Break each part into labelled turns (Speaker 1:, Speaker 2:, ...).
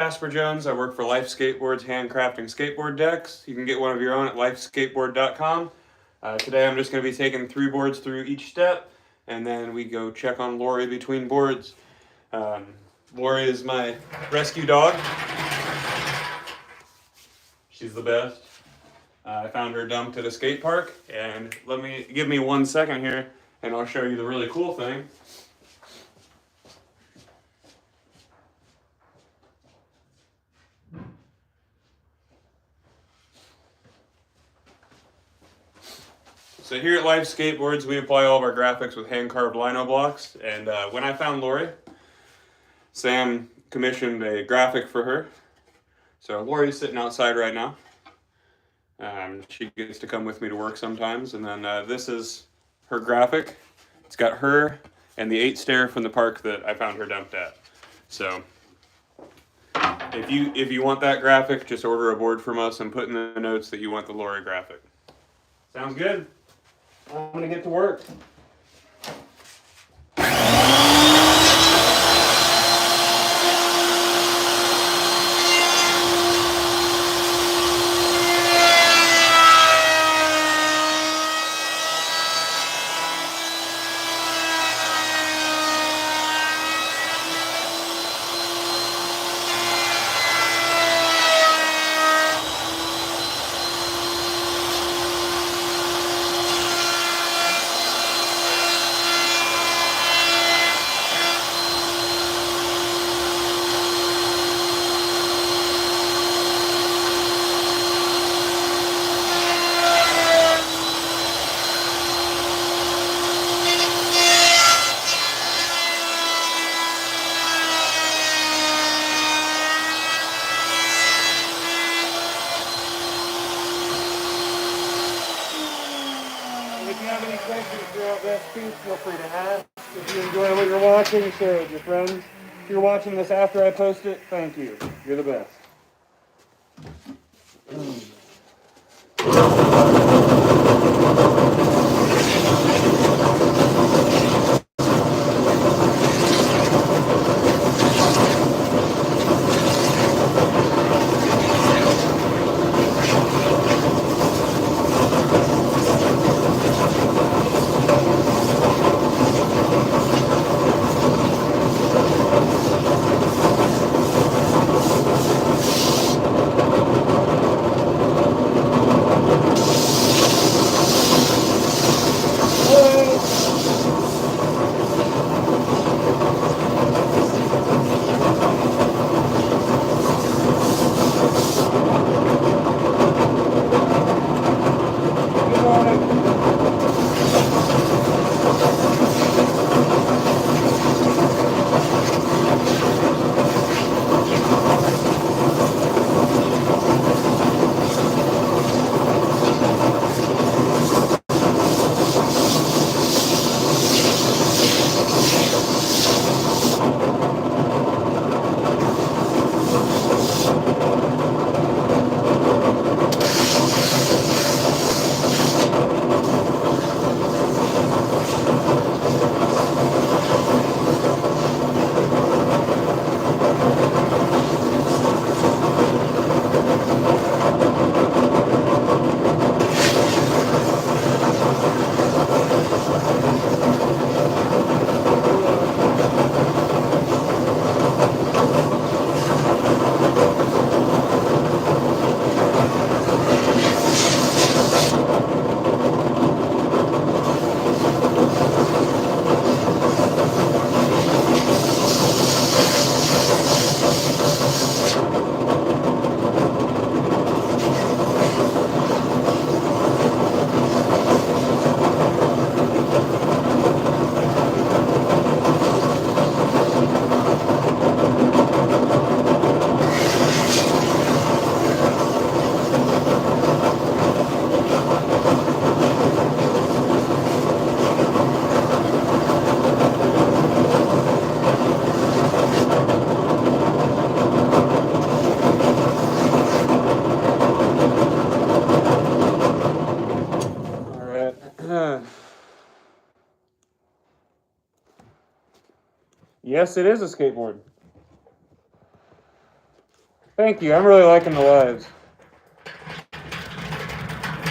Speaker 1: Jasper Jones. I work for Life Skateboards, handcrafting skateboard decks. You can get one of your own at lifeskateboard.com. Today I'm just going to be taking 3 boards through each step, and then we go check on Lawrie between boards. Lawrie is my rescue dog. She's the best. I found her dumped at a skate park, and give me 1 second here, and I'll show you the really cool thing. So here at Life Skateboards, we apply all of our graphics with hand-carved lino blocks, and when I found Lawrie, Sam commissioned a graphic for her. So Lawrie's sitting outside right now. She gets to come with me to work sometimes, and then this is her graphic. It's got her and the 8 stair from the park that I found her dumped at. So if you want that graphic, just order a board from us and put in the notes that you want the Lawrie graphic. Sounds good? I'm gonna get to work. If you have any questions throughout this piece, feel free to ask. If you enjoy what you're watching, share it with your friends. If you're watching this after I post it, thank you. You're the best. Yes, it is a skateboard. Thank you. I'm really liking the lives.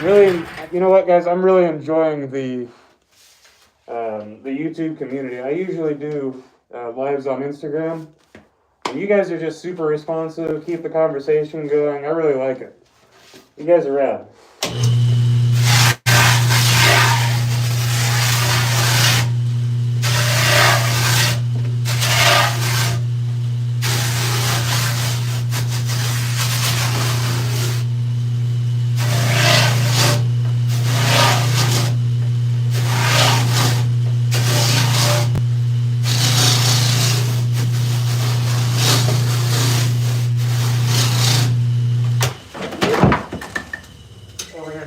Speaker 1: Really, you know what, guys? I'm really enjoying the YouTube community. I usually do lives on Instagram, and you guys are just super responsive. Keep the conversation going. I really like it. You guys are rad.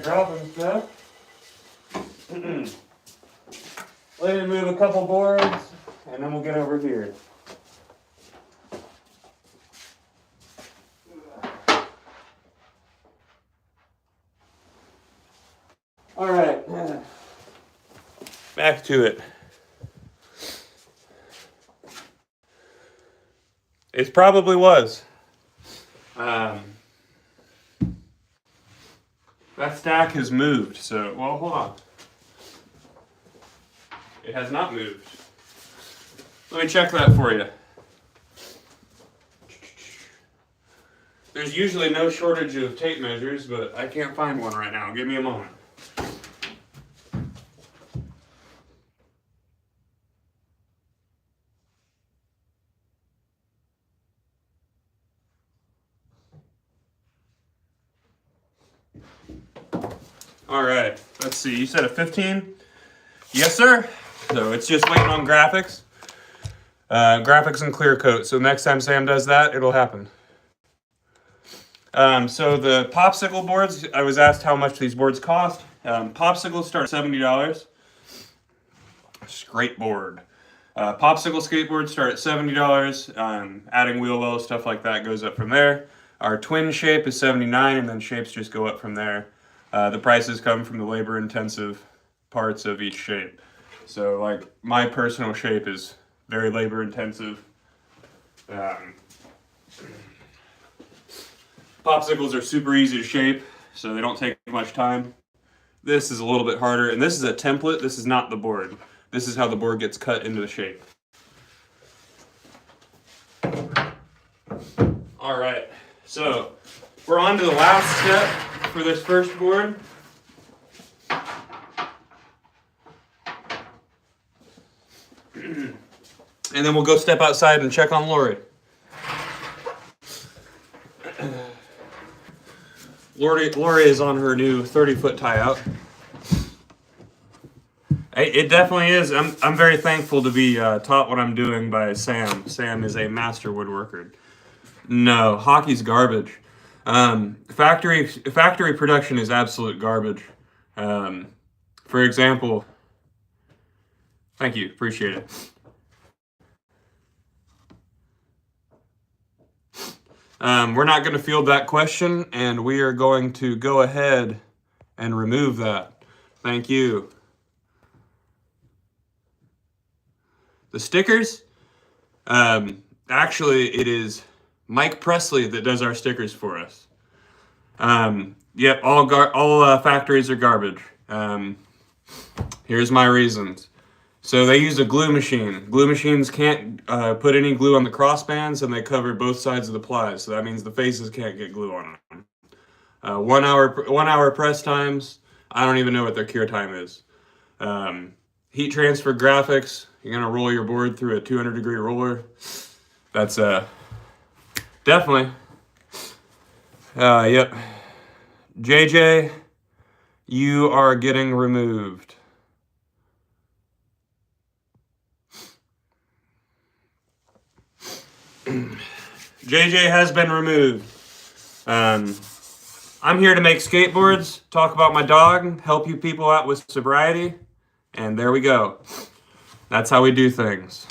Speaker 1: Dropping stuff. Let me move a couple boards, and then we'll get over here. All right, back to it. It probably was. That stack has moved, so, well, hold on. It has not moved. Let me check that for you. There's usually no shortage of tape measures, but I can't find one right now. Give me a moment. All right, let's see. You said a 15? Yes, sir. So it's just waiting on graphics. Graphics and clear coat. So next time Sam does that, it'll happen. So the popsicle boards, I was asked how much these boards cost. Popsicles start at $70. Great board. Popsicle skateboards start at $70. Adding wheel wells, stuff like that goes up from there. Our twin shape is $79, and then shapes just go up from there. The prices come from the labor-intensive parts of each shape. So, like, my personal shape is very labor-intensive. Popsicles are super easy to shape, so they don't take much time. This is a little bit harder, and this is a template. This is not the board. This is how the board gets cut into the shape. All right, so we're on to the last step for this first board. And then we'll go step outside and check on Lawrie. Lawrie is on her new 30-foot tie-out. It definitely is. I'm very thankful to be taught what I'm doing by Sam. Sam is a master woodworker. No, hockey's garbage. Factory production is absolute garbage. For example, thank you, appreciate it. We're not going to field that question, and we are going to go ahead and remove that. Thank you. The stickers, actually, it is Mike Presley that does our stickers for us. Yep, all factories are garbage. Here's my reasons. So they use a glue machine. Glue machines can't put any glue on the crossbands, and they cover both sides of the plies. So that means the faces can't get glue on them. 1 hour press times. I don't even know what their cure time is. Heat transfer graphics. You're gonna roll your board through a 200-degree roller. That's definitely. Yep. JJ, you are getting removed. JJ has been removed. I'm here to make skateboards, talk about my dog, help you people out with sobriety, and there we go. That's how we do things.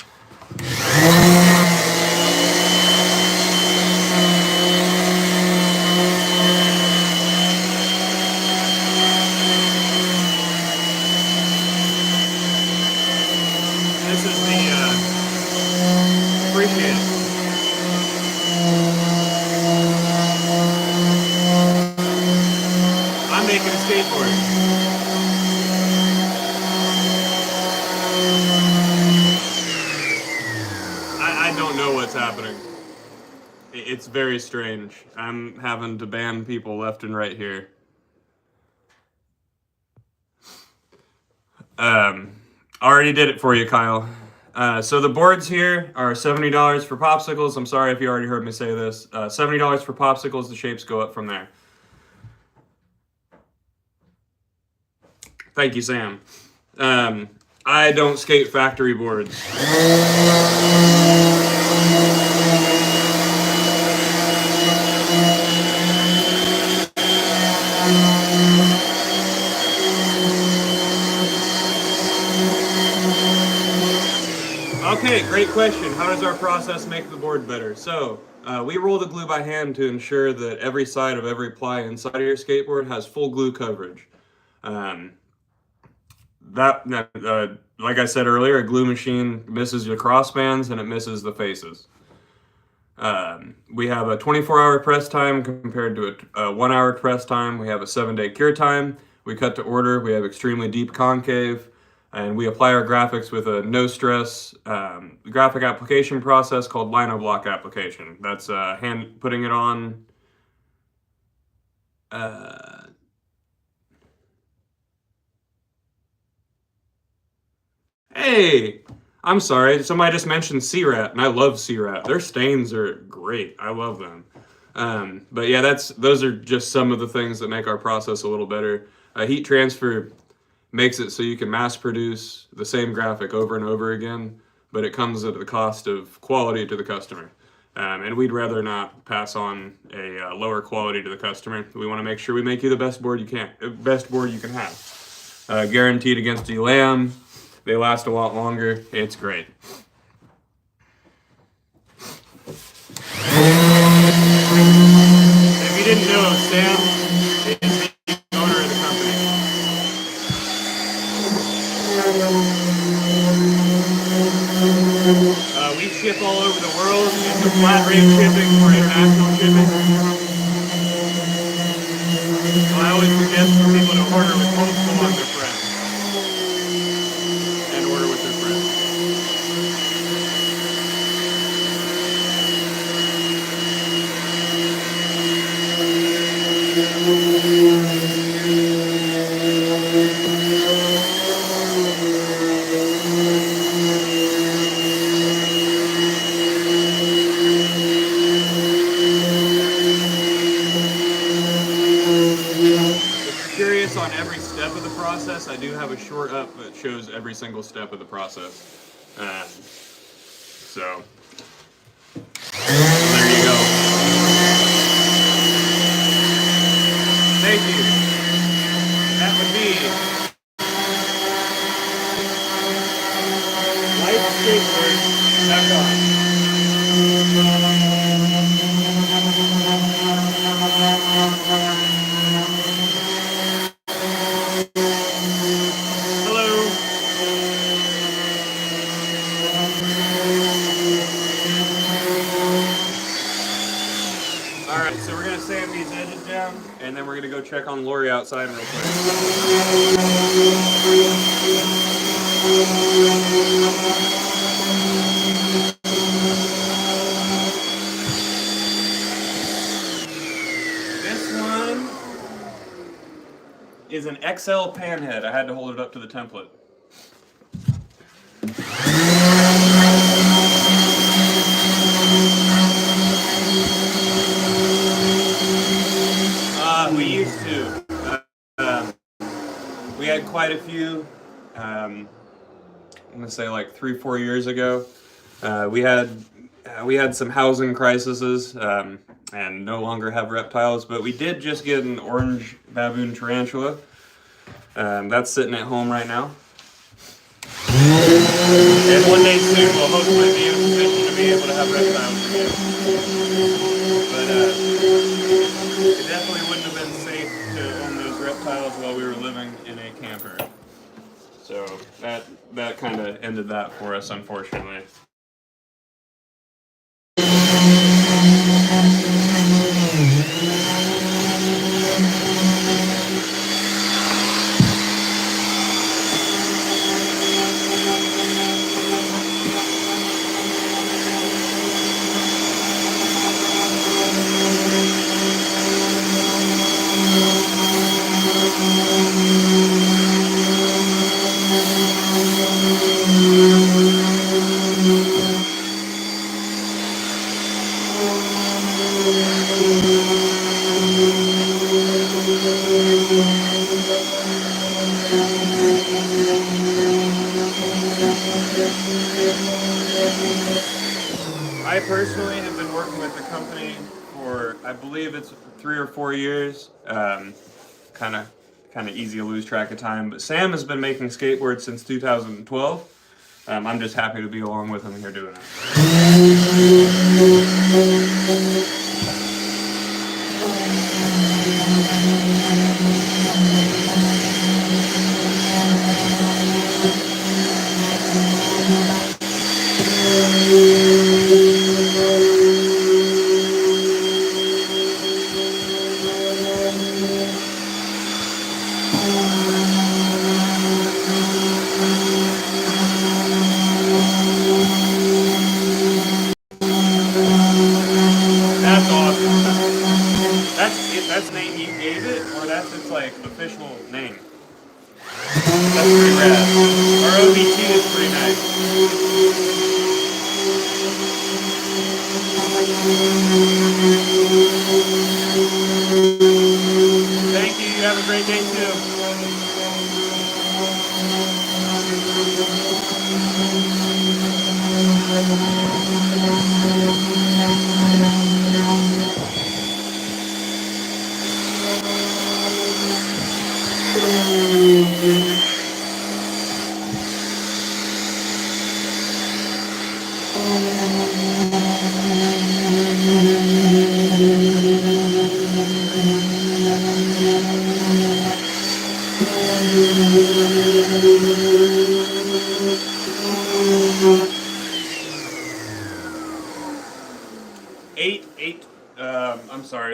Speaker 1: This is the appreciate it. skateboard. I don't know what's happening. It's very strange. I'm having to ban people left and right here. Already did it for you, Kyle. So the boards here are $70 for popsicles. I'm sorry if you already heard me say this. $70 for popsicles. The shapes go up from there. Thank you, Sam. I don't skate factory boards. Okay, great question. How does our process make the board better? So, we roll the glue by hand to ensure that every side of every ply inside of your skateboard has full glue coverage. Like I said earlier, a glue machine misses your crossbands and it misses the faces. We have a 24-hour press time compared to a 1-hour press time. We have a 7-day cure time. We cut to order. We have extremely deep concave. And we apply our graphics with a no-stress graphic application process called lino block application. That's hand putting it on. Hey, I'm sorry. Somebody just mentioned C-Rat, and I love C-Rat. Their stains are great. I love them. But yeah, those are just some of the things that make our process a little better. Heat transfer makes it so you can mass produce the same graphic over and over again, but it comes at the cost of quality to the customer. And we'd rather not pass on a lower quality to the customer. We want to make sure we make you the best board you can have. Guaranteed against delam. They last a lot longer. It's great. If you didn't know, Sam is the owner of the company. We ship all over the world. It's a flat rate shipping for international shipping. So I always suggest for people to order with postal on their friends. And order with their friends. On every step of the process, I do have a short up that shows every single step of the process. So there you go. Thank you. That would be lightskateboards.com. So we're going to sand these edges down, and then we're going to go check on Lawrie outside real quick. This one is an XL panhead. I had to hold it up to the template. We used to. We had quite a few. I'm gonna say like 3-4 years ago. We had some housing crises and no longer have reptiles, but we did just get an orange baboon tarantula. That's sitting at home right now. And one day soon we'll hopefully be in a position to be able to have reptiles again. But it definitely wouldn't have been safe to own those reptiles while we were living in a camper. So that kind of ended that for us, unfortunately. I personally have been working with the company for, I believe it's 3 or 4 years. Kind of easy to lose track of time. But Sam has been making skateboards since 2012. I'm just happy to be along with him here doing it. That's awesome. That's the name you gave it, or that's its like official name? That's pretty rad. Our OBT is pretty nice. Thank you. You have a great day too.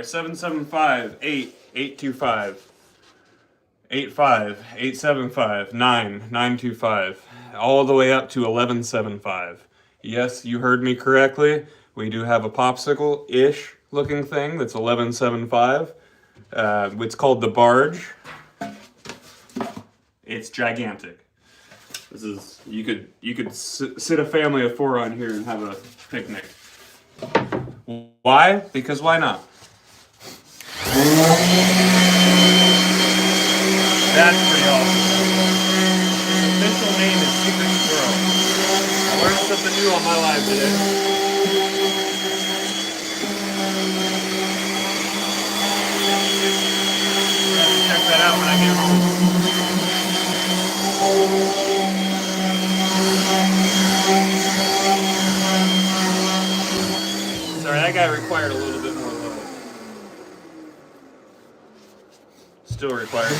Speaker 1: 775-825-85-875-9-925, all the way up to 1175. Yes, you heard me correctly. We do have a popsicle-ish looking thing that's 1175. It's called the Barge. It's gigantic. This is you could sit a family of 4 on here and have a picnic. Why? Because why not? That's pretty awesome. His official name is Secret Squirrel. I learned something new on my live today. Check that out when I get home. Sorry, that guy required a little bit more love. Still required.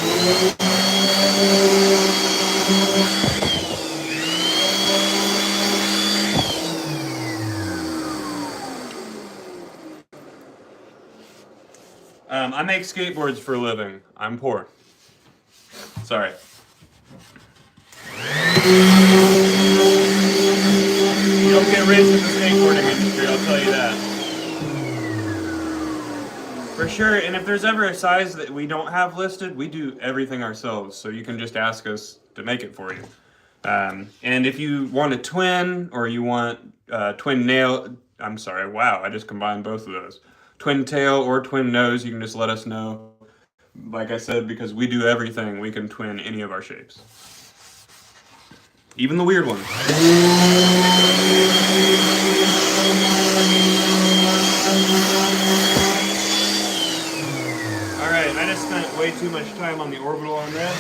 Speaker 1: I make skateboards for a living. I'm poor. Sorry. You don't get rich in the skateboarding industry, I'll tell you that. For sure, and if there's ever a size that we don't have listed, we do everything ourselves, so you can just ask us to make it for you. And if you want a twin, or you want twin nail, I'm sorry, wow, I just combined both of those. Twin tail or twin nose, you can just let us know. Like I said, because we do everything, we can twin any of our shapes. Even the weird ones. Alright, I just spent way too much time on the orbital on that.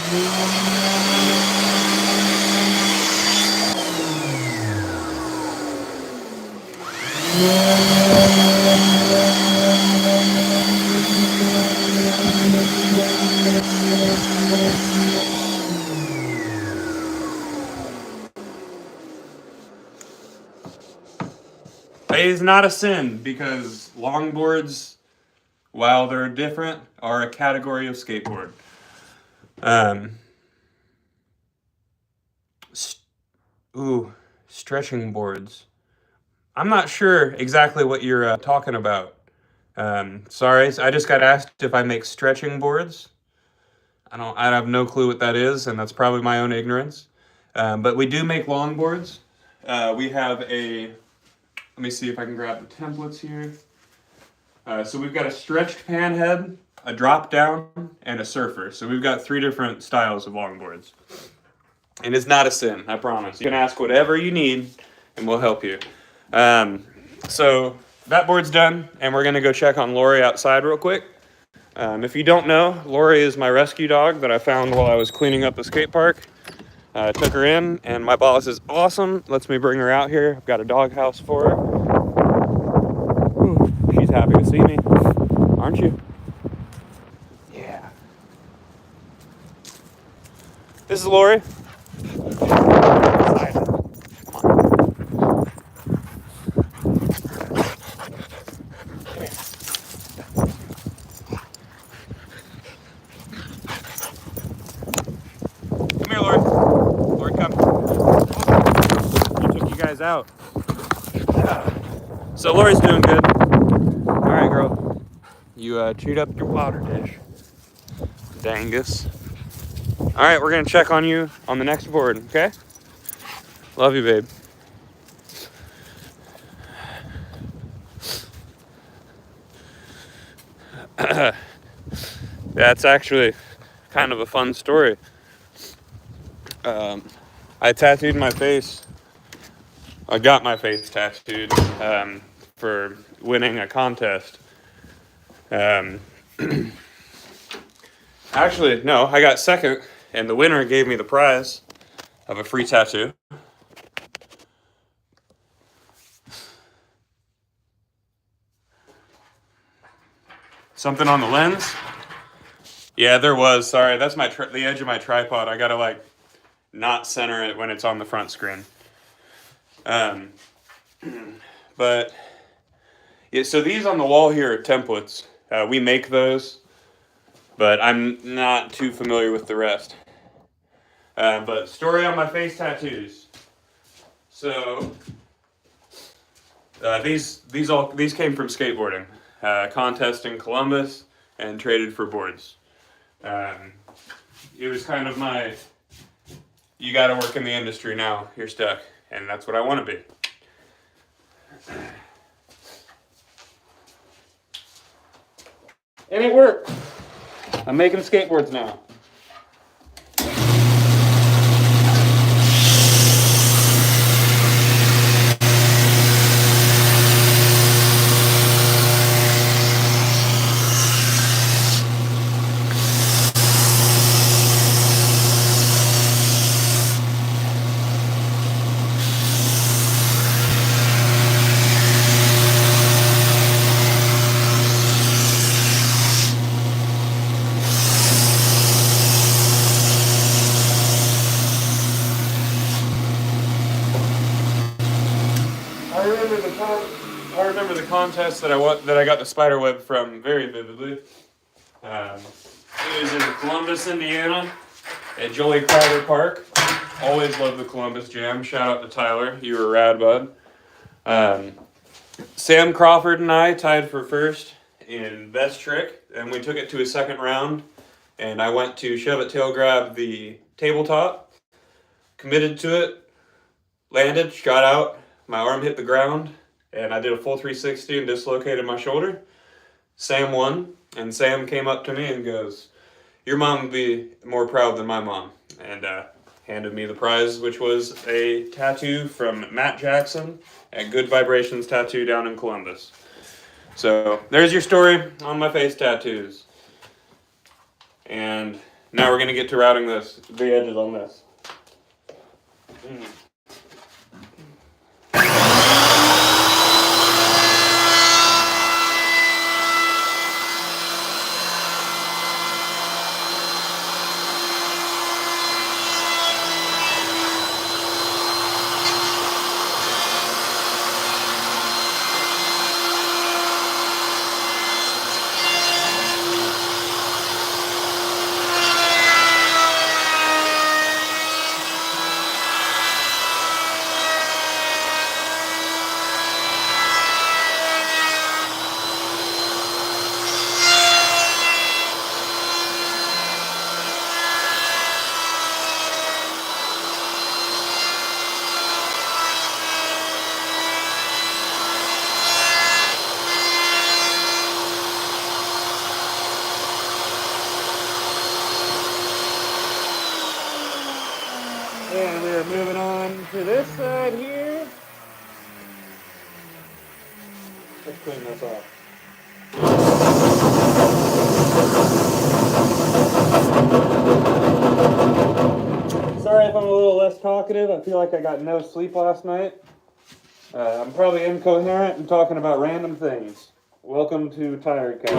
Speaker 1: It is not a sin, because longboards, while they're different, are a category of skateboard. Stretching boards. I'm not sure exactly what you're talking about. Sorry, I just got asked if I make stretching boards. I have no clue what that is, and that's probably my own ignorance. But we do make longboards. We have a, let me see if I can grab the templates here. So we've got a stretched pan head, a drop down, and a surfer. So we've got 3 different styles of longboards. And it's not a sin, I promise. You can ask whatever you need, and we'll help you. So that board's done, and we're gonna go check on Lawrie outside real quick. If you don't know, Lawrie is my rescue dog that I found while I was cleaning up the skate park. I took her in, and my boss is awesome. Lets me bring her out here. I've got a dog house for her. Whew, she's happy to see me, aren't you? Yeah. This is Lawrie. Come here, Lawrie. Lawrie, come. You took you guys out. So Lawrie's doing good. All right, girl. You chewed up your water dish. Dangus. All right, we're gonna check on you on the next board, okay? Love you, babe. That's actually kind of a fun story. I tattooed my face. I got my face tattooed for winning a contest. Actually, no, I got second, and the winner gave me the prize of a free tattoo. Something on the lens? Yeah, there was. Sorry, that's the edge of my tripod. I gotta like not center it when it's on the front screen. But yeah, so these on the wall here are templates. We make those, but I'm not too familiar with the rest. But story on my face tattoos. So these came from skateboarding, contest in Columbus, and traded for boards. It was kind of my, you got to work in the industry now. You're stuck, and that's what I want to be. And it worked. I'm making skateboards now. I remember the contest that I got the spider web from very vividly. It was in Columbus, Indiana, at Jolie Crowder Park. Always loved the Columbus Jam. Shout out to Tyler, you were rad, bud. Sam Crawford and I tied for first in best trick, and we took it to a second round. And I went to shove it tail grab the tabletop, committed to it, landed, shot out. My arm hit the ground, and I did a full 360 and dislocated my shoulder. Sam won, and Sam came up to me and goes, "Your mom would be more proud than my mom," and handed me the prize, which was a tattoo from Matt Jackson at Good Vibrations Tattoo down in Columbus. So there's your story on my face tattoos. And now we're going to get to routing the edges on this. moving on to this side here. Let's clean this off. Sorry if I'm a little less talkative. I feel like I got no sleep last night. I'm probably incoherent and talking about random things. Welcome to Tired Cat.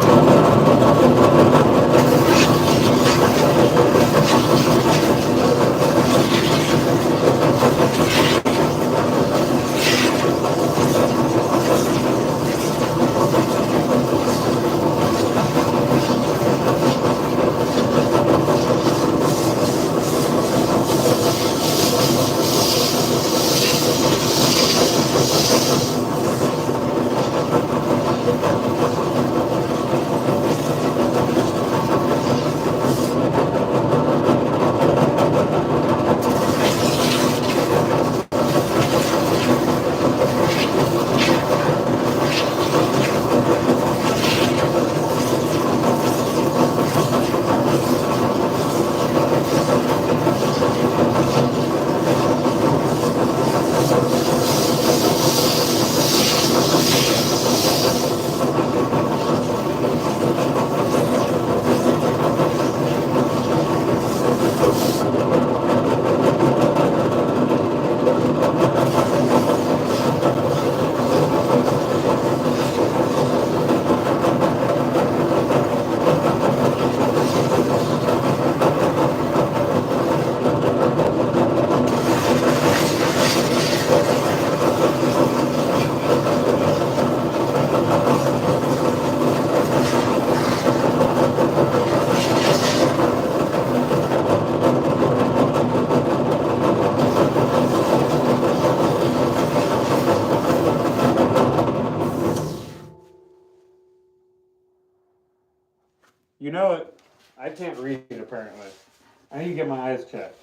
Speaker 1: You know it. I can't read apparently. I need to get my eyes checked.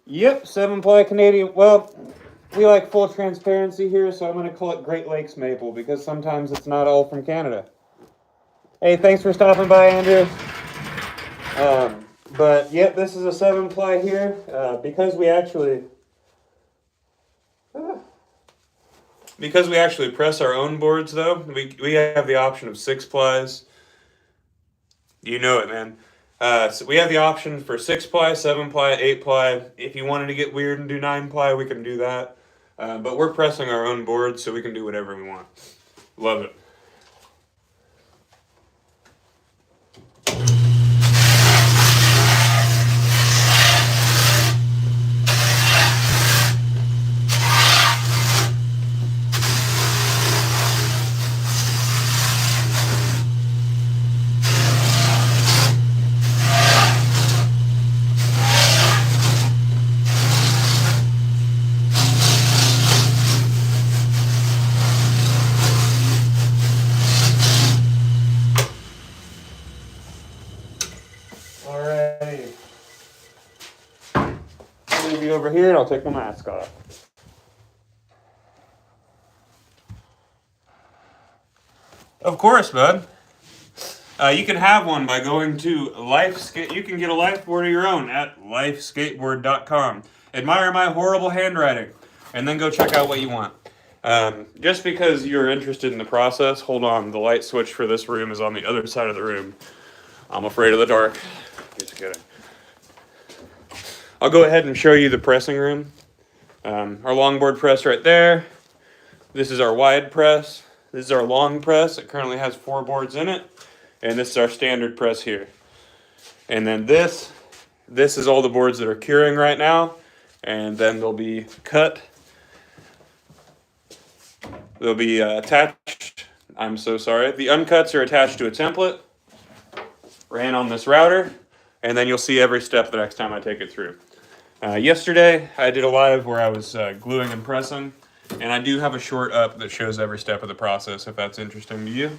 Speaker 1: Yep, 7-ply Canadian. Well, we like full transparency here, so I'm going to call it Great Lakes maple because sometimes it's not all from Canada. Hey, thanks for stopping by, Andrew. But yep, this is a 7-ply here because we actually press our own boards though. We have the option of 6-plies. You know it, man. So we have the option for 6-ply, 7-ply, 8-ply. If you wanted to get weird and do 9-ply, we can do that. But we're pressing our own boards, so we can do whatever we want. Love it. Over here and I'll take my mask off. Of course, bud. You can have one by going to you can get a life board of your own at lifeskateboard.com. Admire my horrible handwriting and then go check out what you want. Just because you're interested in the process, hold on, the light switch for this room is on the other side of the room. I'm afraid of the dark. Just kidding. I'll go ahead and show you the pressing room. Our longboard press right there. This is our wide press. This is our long press. It currently has 4 boards in it. And this is our standard press here. And then this is all the boards that are curing right now. And then they'll be cut. They'll be attached. I'm so sorry. The uncuts are attached to a template. Ran on this router. and then you'll see every step the next time I take it through. Yesterday, I did a live where I was gluing and pressing, and I do have a short up that shows every step of the process if that's interesting to you.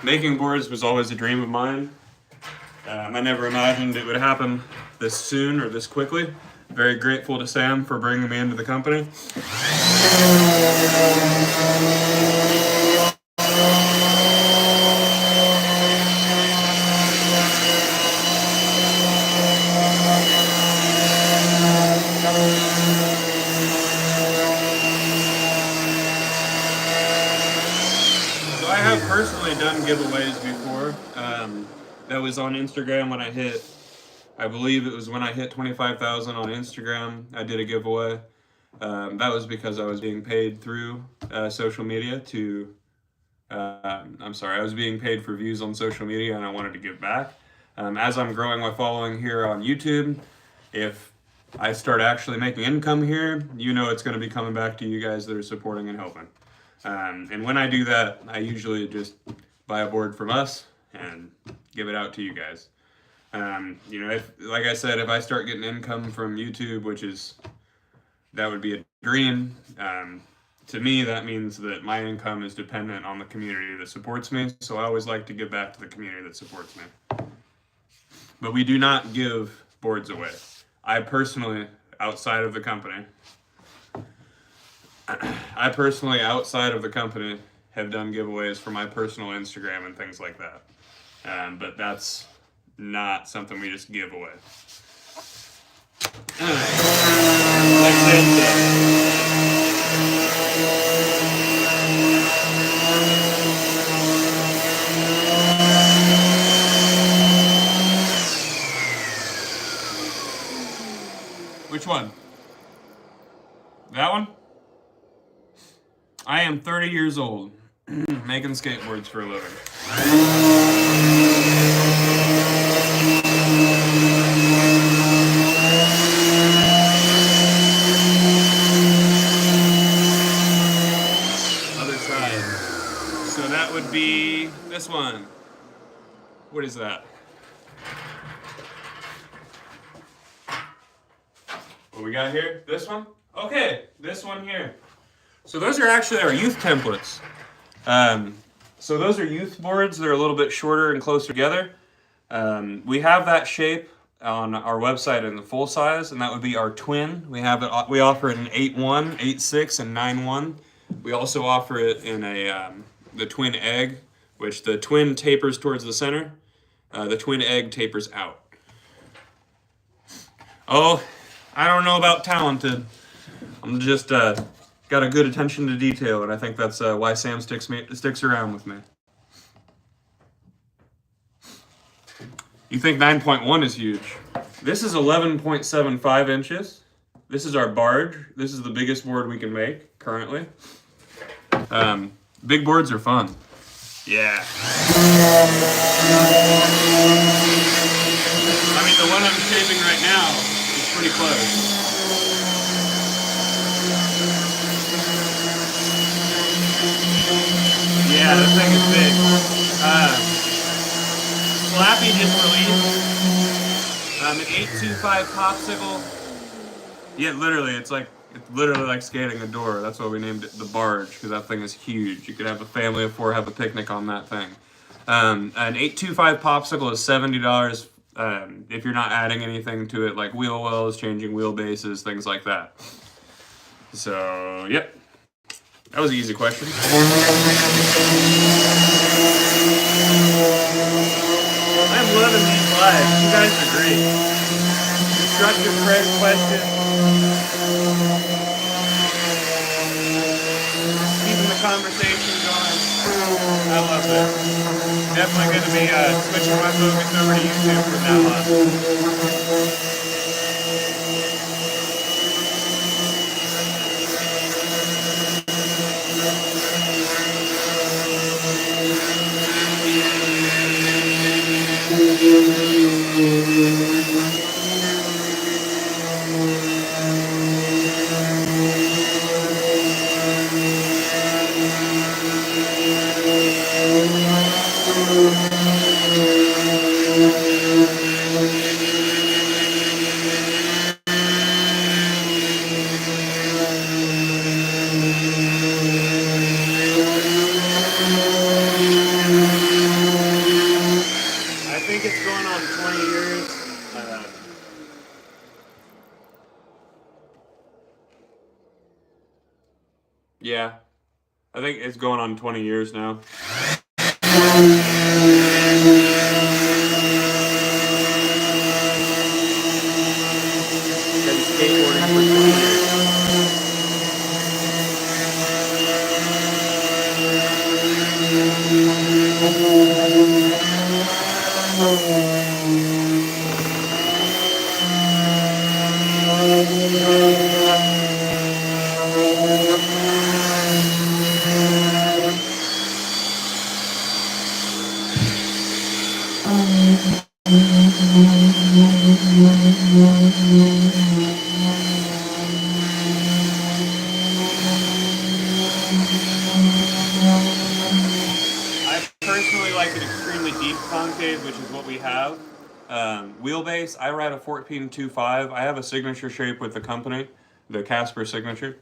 Speaker 1: Making boards was always a dream of mine. I never imagined it would happen this soon or this quickly. Very grateful to Sam for bringing me into the company. So I have personally done giveaways before. That was on Instagram when I believe it was when I hit 25,000 on Instagram, I did a giveaway. That was because I was being paid through social media I was being paid for views on social media and I wanted to give back. As I'm growing my following here on YouTube, if I start actually making income here, you know it's going to be coming back to you guys that are supporting and helping. And when I do that, I usually just buy a board from us and give it out to you guys. You know, like I said, if I start getting income from YouTube, that would be a dream. To me, that means that my income is dependent on the community that supports me. So I always like to give back to the community that supports me. But we do not give boards away. I personally, outside of the company, have done giveaways for my personal Instagram and things like that. But that's not something we just give away. Which one? That one? I am 30 years old, making skateboards for a living. Other side. So that would be this one. What is that? What we got here? This one? Okay, this one here. So those are actually our youth templates. So those are youth boards. They're a little bit shorter and closer together. We have that shape on our website in the full size, and that would be our twin. We offer it in 8-1, 8-6, and 9-1. We also offer it in the twin egg, which the twin tapers towards the center. The twin egg tapers out. Oh, I don't know about talented. I'm just got a good attention to detail, and I think that's why Sam sticks around with me. You think 9.1 is huge. This is 11.75 inches. This is our barge. This is the biggest board we can make currently. Big boards are fun. Yeah. I mean, the one I'm shaping right now is pretty close. Yeah, this thing is big. Slappy just released an 825 popsicle. Yeah, literally, it's literally like skating a door. That's why we named it the barge, because that thing is huge. You could have a family of 4 have a picnic on that thing. An 825 popsicle is $70 if you're not adding anything to it, like wheel wells, changing wheelbases, things like that. So, yep. That was an easy question. I'm loving these lives. You guys are great. Constructive questions. Keeping the conversation going. I love this. Definitely going to be switching my focus over to YouTube from now on. Yeah, I think it's going on 20 years now. Been skateboarding for 20 years. I personally like an extremely deep concave, which is what we have. Wheelbase, I ride a 14.25. I have a signature shape with the company, the Casper signature.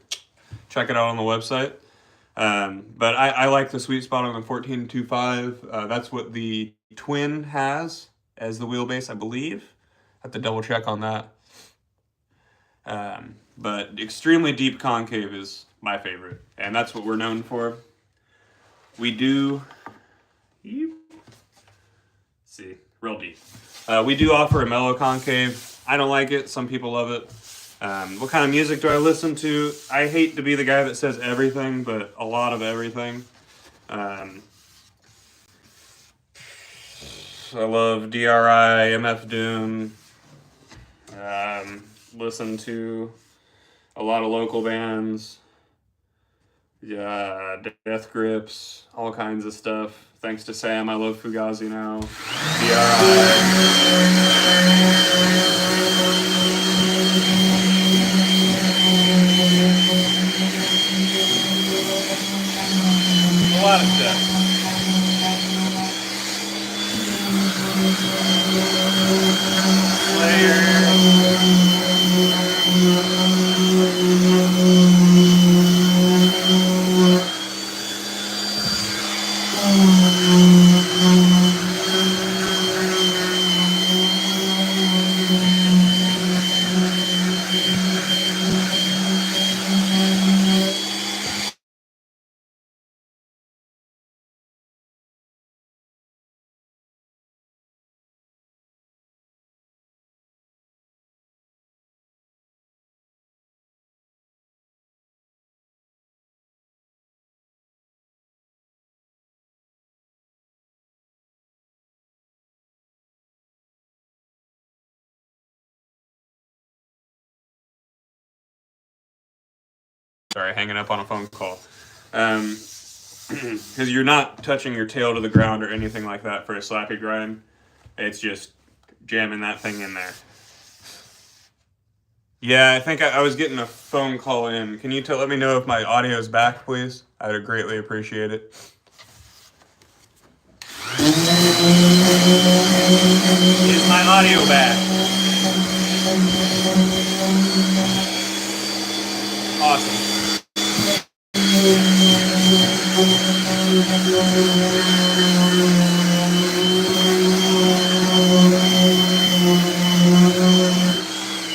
Speaker 1: Check it out on the website. But I like the sweet spot on the 14.25. That's what the Twin has as the wheelbase, I believe. I have to double check on that. But extremely deep concave is my favorite, and that's what we're known for. We do, see, real deep. We do offer a mellow concave. I don't like it. Some people love it. What kind of music do I listen to? I hate to be the guy that says everything, but a lot of everything. I love DRI, MF Doom. Listen to a lot of local bands. Yeah, Death Grips, all kinds of stuff. Thanks to Sam, I love Fugazi now. A lot of stuff. Sorry, hanging up on a phone call. Because you're not touching your tail to the ground or anything like that for a slappy grind. It's just jamming that thing in there. Yeah, I think I was getting a phone call in. Can you let me know if my audio is back, please? I would greatly appreciate it. Is my audio back? Awesome.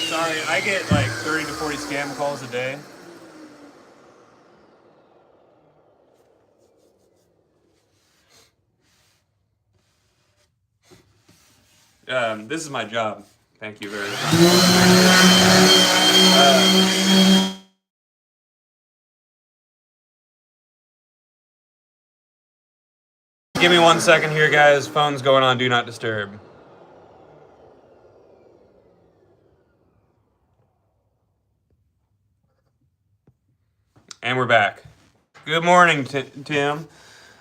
Speaker 1: Sorry, I get like 30 to 40 scam calls a day. This is my job. Thank you very much. Give me 1 second here, guys. Phone's going on Do Not Disturb. And we're back. Good morning, Tim.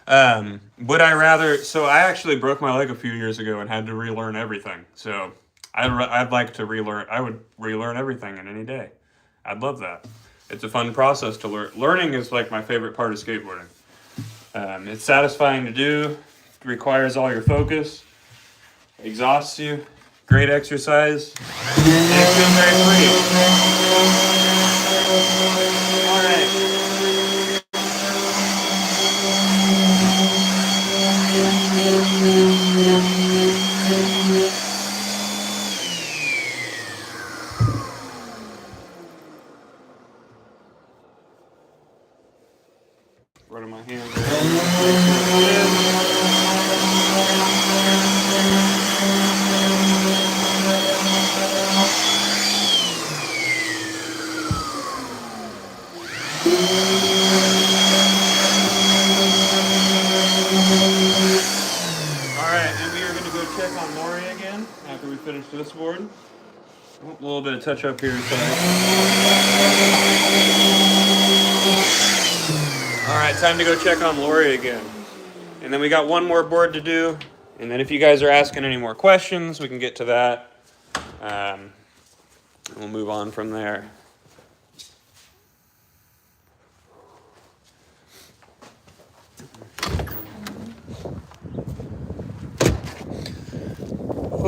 Speaker 1: Would I rather... So I actually broke my leg a few years ago and had to relearn everything. So I'd like to relearn... I would relearn everything in any day. I'd love that. It's a fun process to learn. Learning is like my favorite part of skateboarding. It's satisfying to do. Requires all your focus. Exhausts you. Great exercise. And it feels very free. All right. running my hand. Alright, and we are going to go check on Lawrie again after we finish this board. A little bit of touch up here. Alright, time to go check on Lawrie again. And then we got one more board to do. And then if you guys are asking any more questions, we can get to that. We'll move on from there.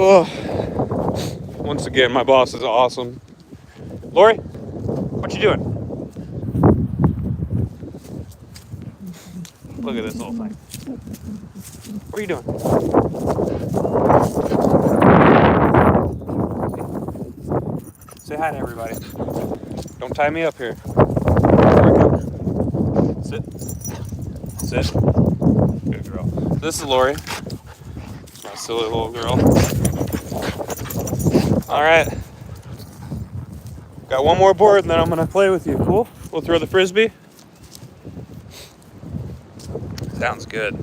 Speaker 1: Oh, once again, my boss is awesome. Lawrie, what you doing? Look at this little thing. What are you doing? Say hi to everybody. Don't tie me up here. Sit. Sit. Good girl. This is Lawrie. My silly little girl. Alright. Got one more board and then I'm going to play with you. Cool? We'll throw the frisbee. Sounds good.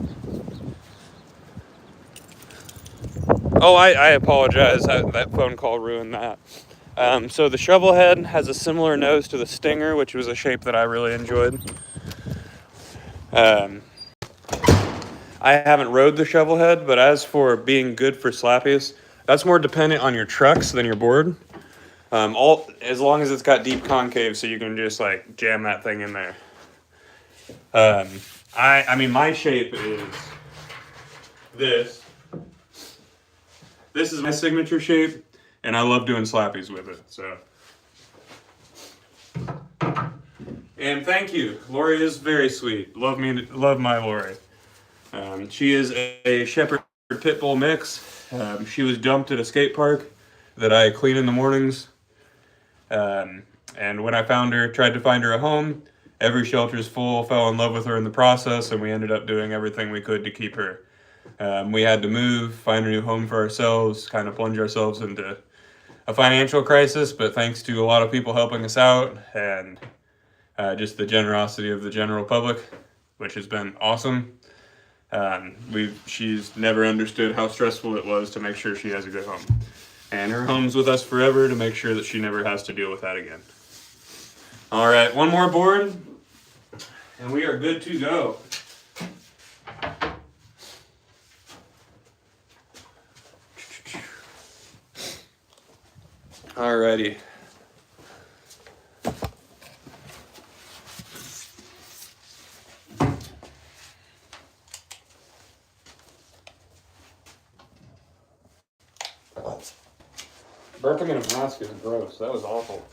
Speaker 1: Oh, I apologize. That phone call ruined that. So the shovel head has a similar nose to the Stinger, which was a shape that I really enjoyed. I haven't rode the shovel head, but as for being good for slappies, that's more dependent on your trucks than your board. As long as it's got deep concave, so you can just like jam that thing in there. I mean, my shape is this. This is my signature shape, and I love doing slappies with it. So, and thank you, Lawrie is very sweet. Love my Lawrie. She is a Shepherd Pit Bull mix. She was dumped at a skate park that I clean in the mornings. And when I tried to find her a home, every shelter's full, fell in love with her in the process, and we ended up doing everything we could to keep her. We had to move, find a new home for ourselves, kind of plunge ourselves into a financial crisis, but thanks to a lot of people helping us out and just the generosity of the general public, which has been awesome. She's never understood how stressful it was to make sure she has a good home. And her home's with us forever to make sure that she never has to deal with that again. All right, one more board, and we are good to go. Alrighty. Burping in a mask is gross. That was awful.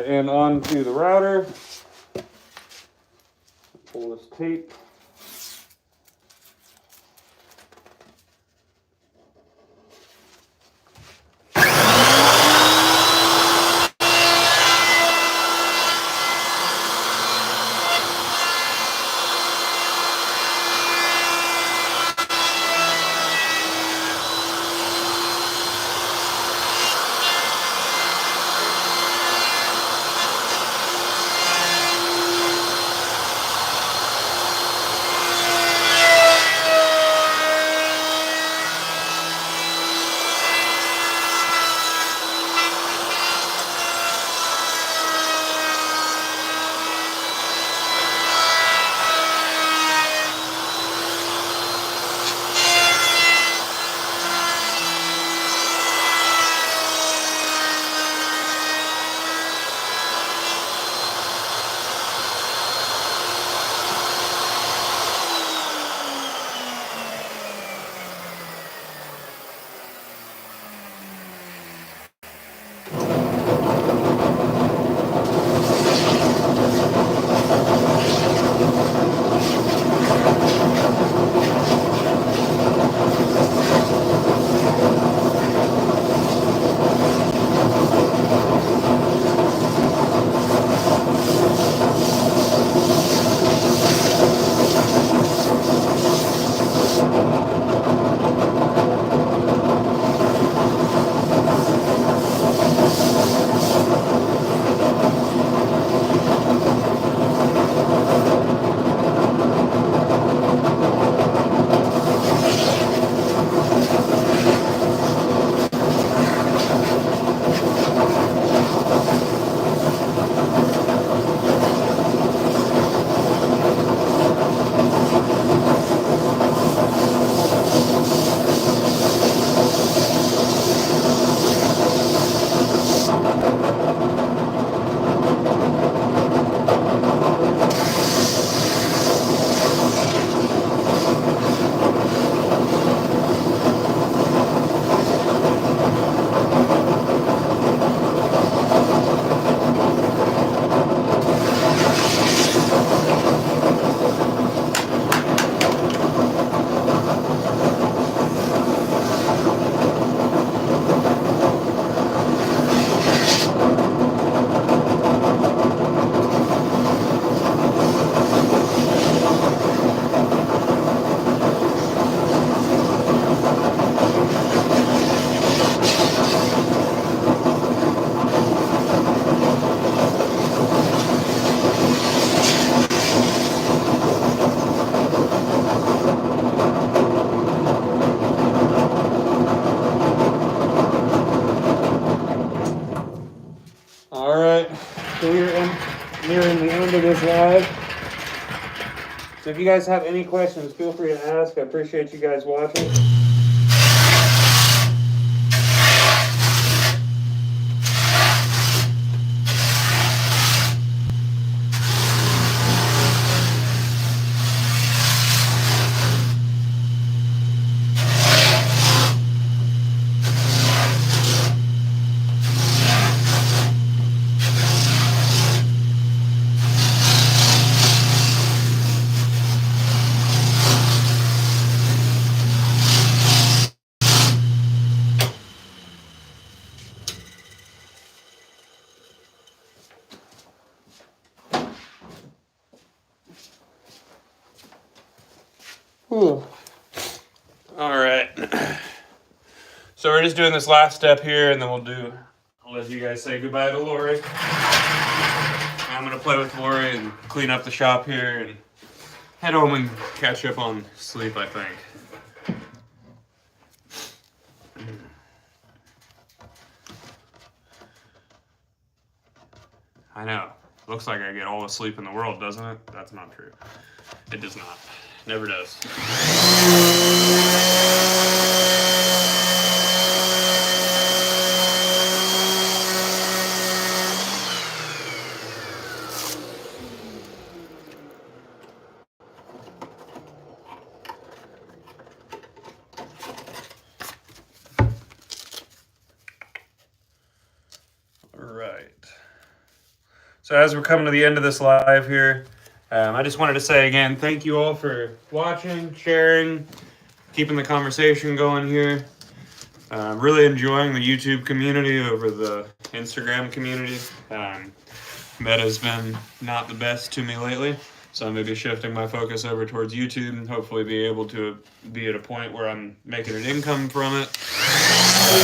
Speaker 1: And on to the router. Pull this tape. on the end of this live. So if you guys have any questions, feel free to ask. I appreciate you guys watching. Whew. All right. So we're just doing this last step here, and then I'll let you guys say goodbye to Lori. I'm going to play with Lori and clean up the shop here and head home and catch up on sleep, I think. I know. Looks like I get all the sleep in the world, doesn't it? That's not true. It does not. Never does. All right. So as we're coming to the end of this live here, I just wanted to say again, thank you all for watching, sharing, keeping the conversation going here. Really enjoying the YouTube community over the Instagram community. Meta's been not the best to me lately, so I'm maybe shifting my focus over towards YouTube and hopefully be able to be at a point where I'm making an income from it. And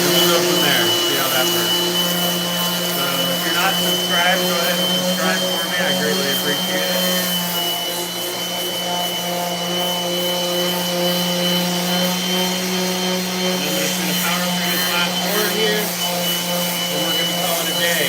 Speaker 1: we'll go from there, see how that works. If you're not subscribed, go ahead and subscribe for me. I greatly appreciate it. And I'm just going to power through this last board here, and we're going to call it a day.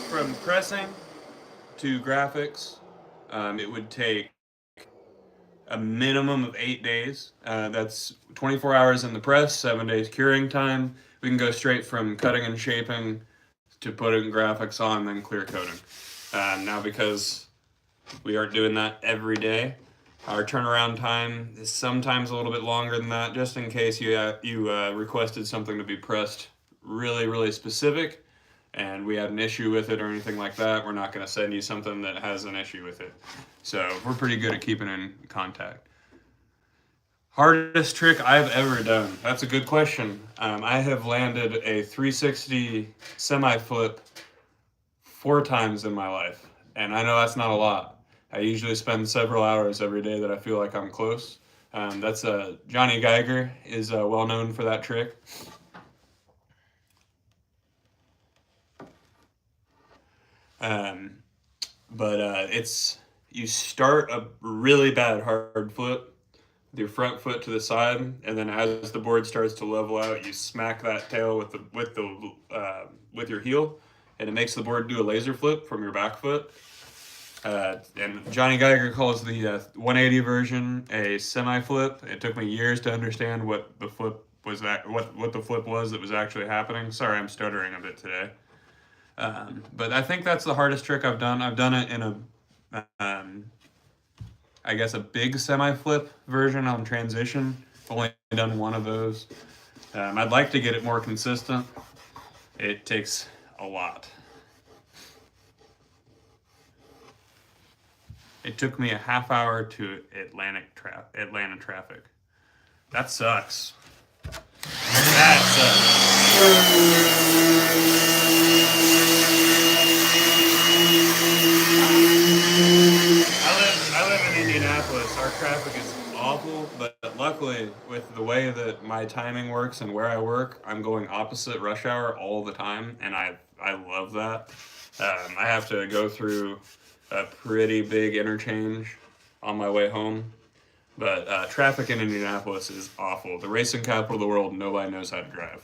Speaker 1: From pressing to graphics, it would take a minimum of 8 days. That's 24 hours in the press, 7 days curing time. We can go straight from cutting and shaping to putting graphics on, then clear coating. Now, because we aren't doing that every day, our turnaround time is sometimes a little bit longer than that, just in case you requested something to be pressed really, really specific, and we had an issue with it or anything like that. We're not going to send you something that has an issue with it. So we're pretty good at keeping in contact. Hardest trick I've ever done? That's a good question. I have landed a 360 semi-flip 4 times in my life, and I know that's not a lot. I usually spend several hours every day that I feel like I'm close. That's Johnny Geiger is well known for that trick. But it's you start a really bad hard flip with your front foot to the side, and then as the board starts to level out, you smack that tail with your heel, and it makes the board do a laser flip from your back foot. And Johnny Geiger calls the 180 version a semi flip. It took me years to understand what the flip was what the flip was that was actually happening. Sorry, I'm stuttering a bit today. But I think that's the hardest trick I've done. I've done it in I guess a big semi flip version on transition. I've only done one of those. I'd like to get it more consistent. It takes a lot. It took me a half hour to Atlanta traffic. That sucks. That sucks. I live in Indianapolis. Our traffic is awful, but luckily, with the way that my timing works and where I work, I'm going opposite rush hour all the time, and I love that. I have to go through a pretty big interchange on my way home. But traffic in Indianapolis is awful. The racing capital of the world, nobody knows how to drive.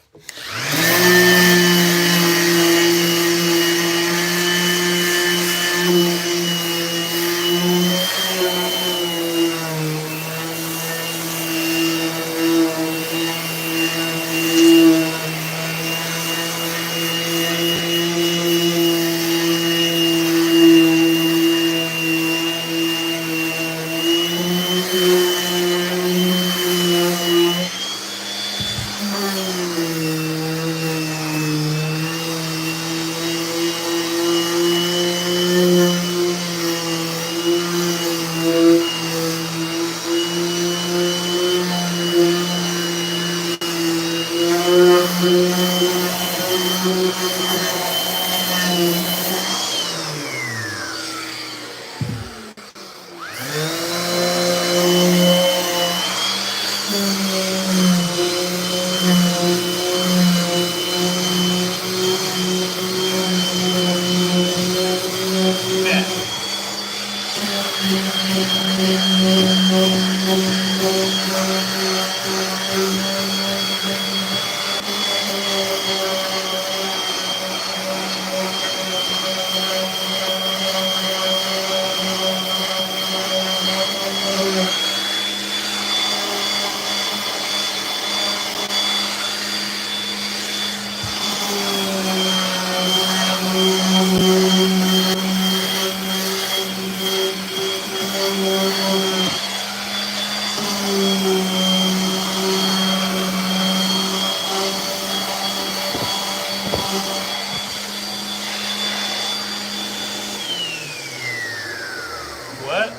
Speaker 1: What?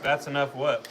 Speaker 1: That's enough what?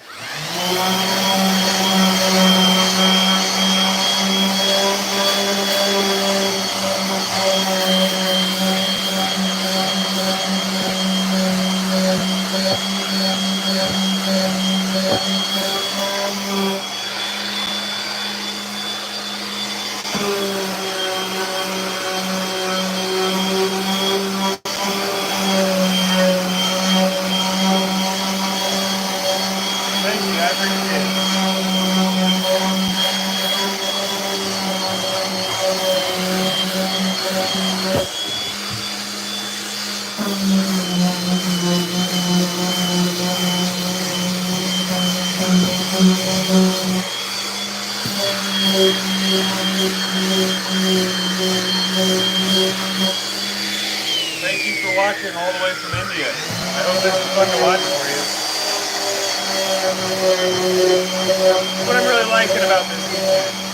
Speaker 1: Thank you for watching all the way from India. I hope this is fun to watch for you. What I'm really liking about this YouTube.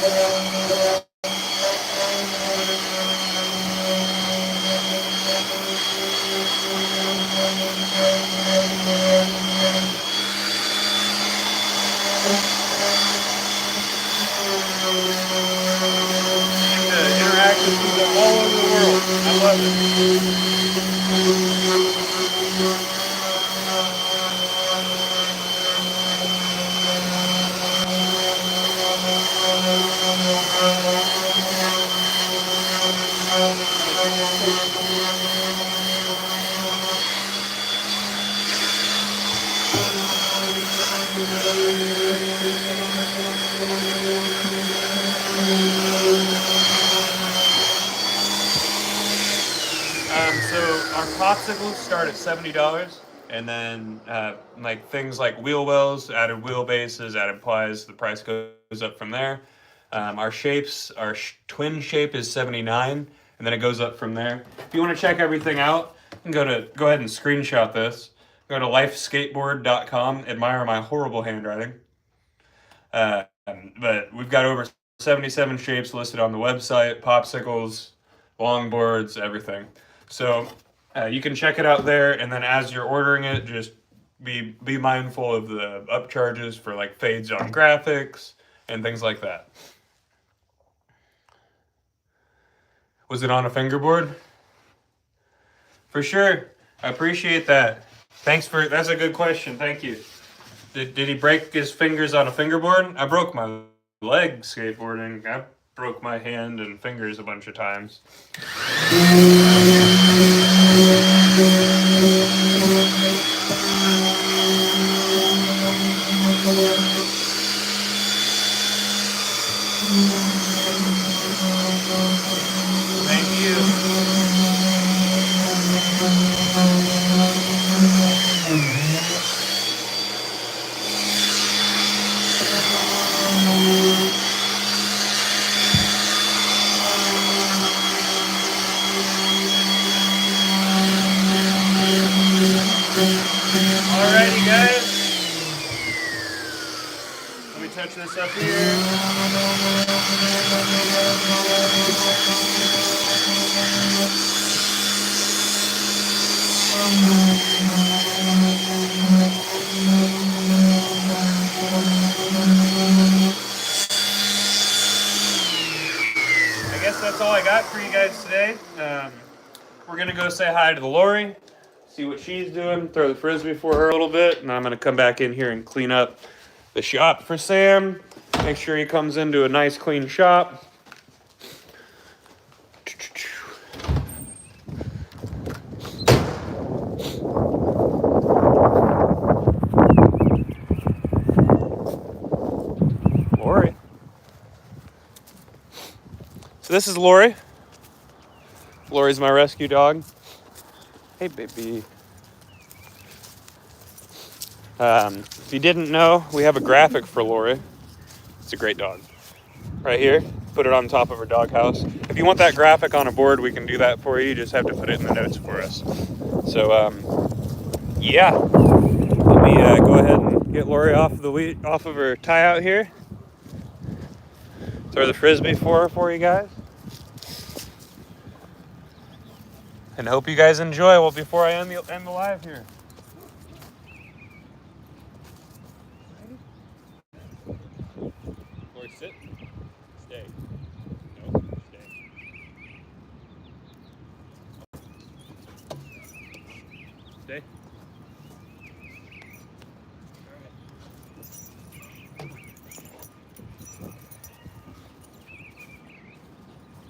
Speaker 1: Interact with people all over the world. I love it. So our popsicles start at $70, and then like things like wheel wells, added wheelbases, added plies, the price goes up from there. Our shapes, our twin shape is 79, and then it goes up from there. If you want to check everything out, you can go ahead and screenshot this. Go to lifeskateboard.com. Admire my horrible handwriting. But we've got over 77 shapes listed on the website, popsicles, longboards, everything. So you can check it out there, and then as you're ordering it, just be mindful of the upcharges for like fades on graphics and things like that. Was it on a fingerboard? For sure. I appreciate that. That's a good question. Thank you. Did he break his fingers on a fingerboard? I broke my leg skateboarding. I broke my hand and fingers a bunch of times. Thank you. Alrighty, guys. Let me touch this up here. I guess that's all I got for you guys today. We're gonna go say hi to the lawrie, see what she's doing, throw the frisbee for her a little bit, and I'm gonna come back in here and clean up the shop for Sam. Make sure he comes into a nice clean shop. Lawrie. So this is Lawrie. Laurie's my rescue dog. Hey, baby. If you didn't know, we have a graphic for Lawrie. It's a great dog. Right here, put it on top of her doghouse. If you want that graphic on a board, we can do that for you. You just have to put it in the notes for us. So, yeah. Let me go ahead and get Lawrie off of her tie out here. Throw the frisbee for you guys. And hope you guys enjoy. Well, before I end the live here. Lawrie, sit. Stay. No, stay. Stay.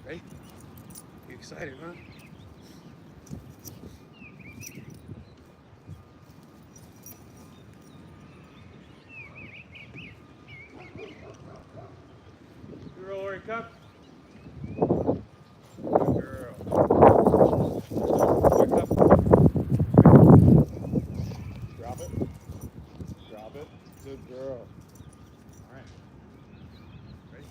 Speaker 1: Ready? You excited, huh? Girl, Lawrie, come. Good girl. Lawrie, come. Drop it. Drop it. Good girl. All right. Ready?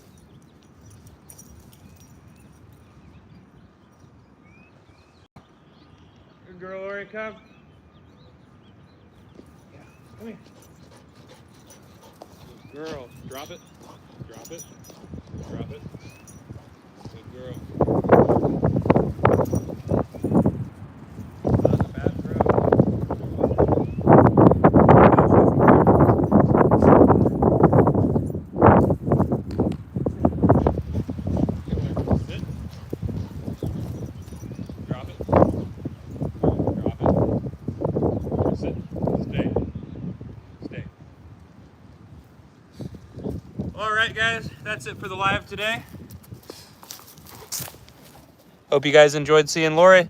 Speaker 1: Good girl, Lawrie, come. Yeah, come here. Good girl. Drop it. Drop it. Drop it. Good girl. Not a bad throw. Sit. Drop it. Drop it. Sit. Stay. Stay. All right, guys, that's it for the live today. Hope you guys enjoyed seeing Lawrie.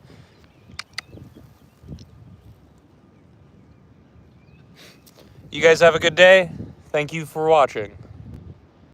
Speaker 1: You guys have a good day. Thank you for watching.